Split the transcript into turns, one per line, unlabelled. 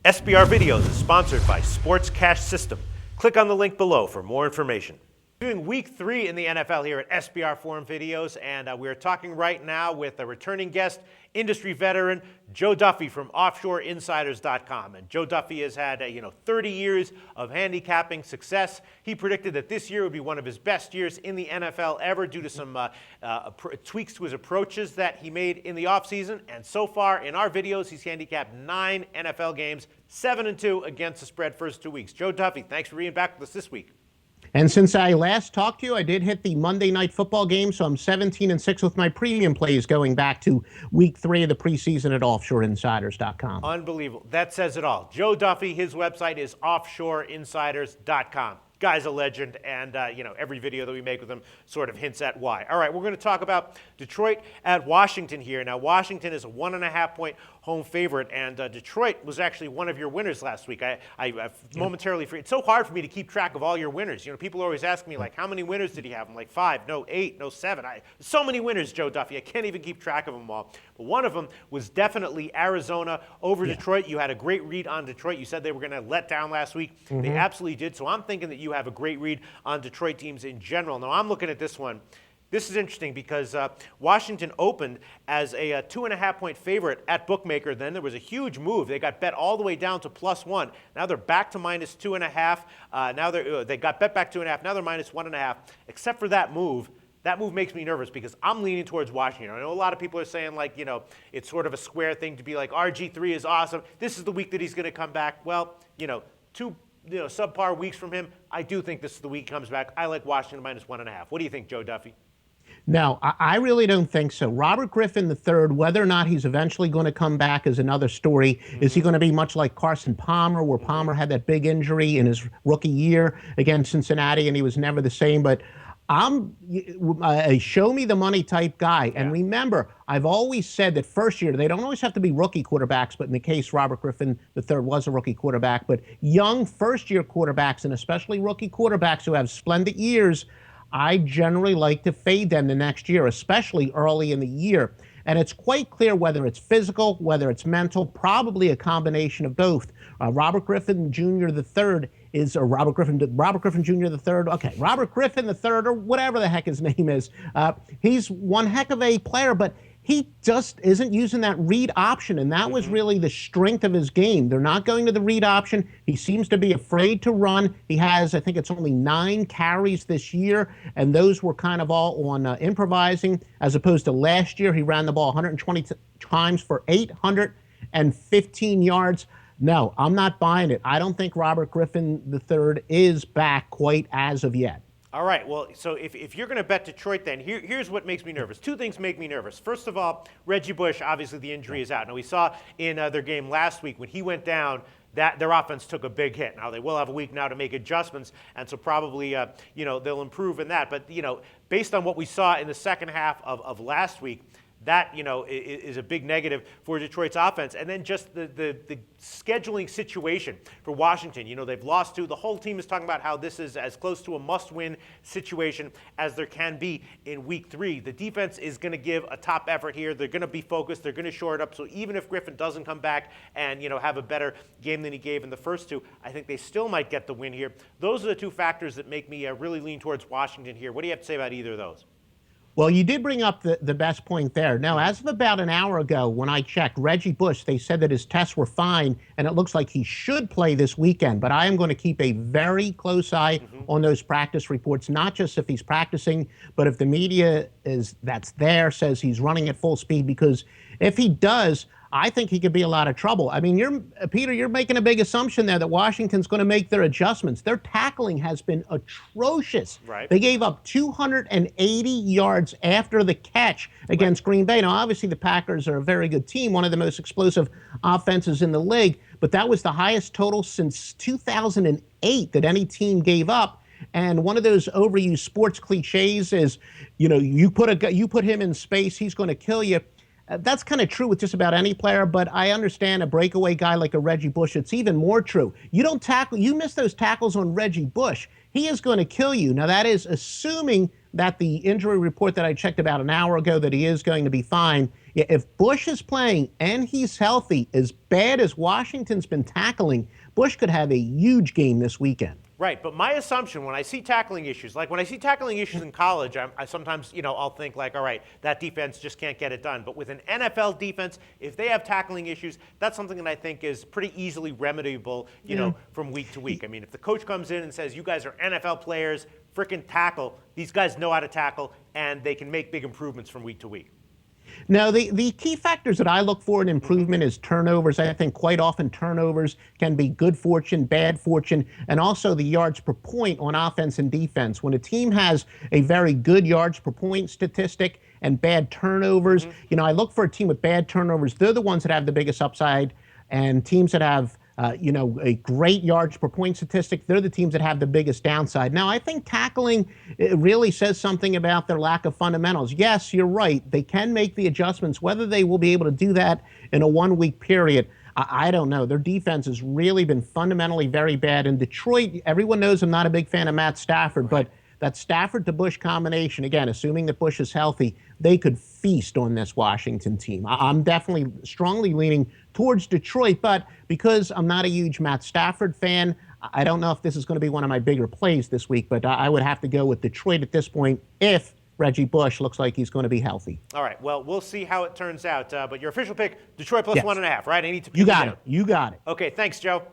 SBR Videos is sponsored by Sports Cash System. Click on the link below for more information. Doing week 3 in the NFL here at SBRForum Videos, and we're talking right now with a returning guest, industry veteran, Joe Duffy from OffshoreInsiders.com. And Joe Duffy has had 30 years of handicapping success. He predicted that this year would be one of his best years in the NFL ever due to some tweaks to his approaches that he made in the offseason. And so far in our videos, he's handicapped 9 NFL games, 7-2 against the spread first 2 weeks. Joe Duffy, thanks for being back with us this week.
And since I last talked to you, I did hit the Monday Night Football game, so I'm 17-6 with my premium plays going back to week 3 of the preseason at OffshoreInsiders.com.
Unbelievable. That says it all. Joe Duffy, his website is OffshoreInsiders.com. Guy's a legend, and every video that we make with him sort of hints at why. All right, we're going to talk about Detroit at Washington here. Now, Washington is a 1.5-point home favorite, and Detroit was actually one of your winners last week. I momentarily forget. It's so hard for me to keep track of all your winners. People always ask me, like, how many winners did he have? I'm like, 5, no, 8, no, 7. So many winners, Joe Duffy. I can't even keep track of them all. But one of them was definitely Arizona over Detroit. You had a great read on Detroit. You said they were going to let down last week. They absolutely did. So I'm thinking that you have a great read on Detroit teams in general. Now, I'm looking at this one. This is interesting because Washington opened as a 2.5-point favorite at bookmaker. Then there was a huge move. They got bet all the way down to +1. Now they're back to -2.5. Now they got bet back 2.5. Now they're -1.5. Except for that move. That move makes me nervous because I'm leaning towards Washington. I know a lot of people are saying, like, it's sort of a square thing to be like, RG3 is awesome. This is the week that he's going to come back. Well, 2 subpar weeks from him. I do think this is the week he comes back. I like Washington -1.5. What do you think, Joe Duffy?
No, I really don't think so. Robert Griffin III, whether or not he's eventually going to come back is another story. Is he going to be much like Carson Palmer, where Palmer had that big injury in his rookie year against Cincinnati and he was never the same? But I'm a show me the money type guy. And remember, I've always said that first year, they don't always have to be rookie quarterbacks, but in the case Robert Griffin III was a rookie quarterback. But young first-year quarterbacks, and especially rookie quarterbacks who have splendid years, I generally like to fade them the next year, especially early in the year. And it's quite clear whether it's physical, whether it's mental, probably a combination of both. Robert Griffin Jr. III is, or Robert Griffin Jr. III, okay, Robert Griffin III, or whatever the heck his name is. He's one heck of a player, but he just isn't using that read option, and that was really the strength of his game. They're not going to the read option. He seems to be afraid to run. He has, I think it's only 9 carries this year, and those were kind of all on improvising, as opposed to last year. He ran the ball 120 times for 815 yards. No, I'm not buying it. I don't think Robert Griffin III is back quite as of yet.
All right, well, so if you're going to bet Detroit, then here's what makes me nervous. 2 things make me nervous. First of all, Reggie Bush, obviously the injury is out. Now, we saw in their game last week when he went down, that their offense took a big hit. Now, they will have a week now to make adjustments, and so probably, they'll improve in that. But, based on what we saw in the second half of last week, that, is a big negative for Detroit's offense. And then just the scheduling situation for Washington. They've lost 2. The whole team is talking about how this is as close to a must-win situation as there can be in week 3. The defense is going to give a top effort here. They're going to be focused. They're going to shore it up. So even if Griffin doesn't come back and, have a better game than he gave in the first 2, I think they still might get the win here. Those are the 2 factors that make me really lean towards Washington here. What do you have to say about either of those?
Well, you did bring up the best point there. Now, as of about an hour ago, when I checked, Reggie Bush, they said that his tests were fine, and it looks like he should play this weekend. But I am going to keep a very close eye on those practice reports, not just if he's practicing, but if the media that's there says he's running at full speed, because if he does, I think he could be a lot of trouble. I mean, Peter, you're making a big assumption there that Washington's going to make their adjustments. Their tackling has been atrocious.
Right.
They gave up 280 yards after the catch against Green Bay. Now, obviously, the Packers are a very good team, one of the most explosive offenses in the league, but that was the highest total since 2008 that any team gave up. And one of those overused sports cliches is, you put him in space, he's going to kill you. That's kind of true with just about any player, but I understand a breakaway guy like a Reggie Bush. It's even more true. You miss those tackles on Reggie Bush, he is going to kill you. Now, that is assuming that the injury report that I checked about an hour ago that he is going to be fine Yeah, if Bush is playing and he's healthy, as bad as Washington's been tackling, Bush could have a huge game this weekend.
Right, but my assumption when I see tackling issues, like when I see tackling issues in college, I sometimes, I'll think like, all right, that defense just can't get it done. But with an NFL defense, if they have tackling issues, that's something that I think is pretty easily remediable, from week to week. I mean, if the coach comes in and says, you guys are NFL players, frickin' tackle, these guys know how to tackle, and they can make big improvements from week to week.
Now, the key factors that I look for in improvement is turnovers. I think quite often turnovers can be good fortune, bad fortune, and also the yards per point on offense and defense. When a team has a very good yards per point statistic and bad turnovers, I look for a team with bad turnovers. They're the ones that have the biggest upside, and teams that have a great yards per point statistic, they're the teams that have the biggest downside. Now, I think tackling, it really says something about their lack of fundamentals. Yes, you're right. They can make the adjustments. Whether they will be able to do that in a 1-week period, I don't know. Their defense has really been fundamentally very bad. In Detroit, everyone knows I'm not a big fan of Matt Stafford, but that Stafford to Bush combination, again, assuming that Bush is healthy, they could feast on this Washington team. I'm definitely strongly leaning towards Detroit, but because I'm not a huge Matt Stafford fan, I don't know if this is going to be one of my bigger plays this week, but I would have to go with Detroit at this point if Reggie Bush looks like he's going to be healthy.
All right, well, we'll see how it turns out. But your official pick, Detroit plus
Yes.
1.5, right? I need to
You got it. You got it.
Okay, thanks, Joe.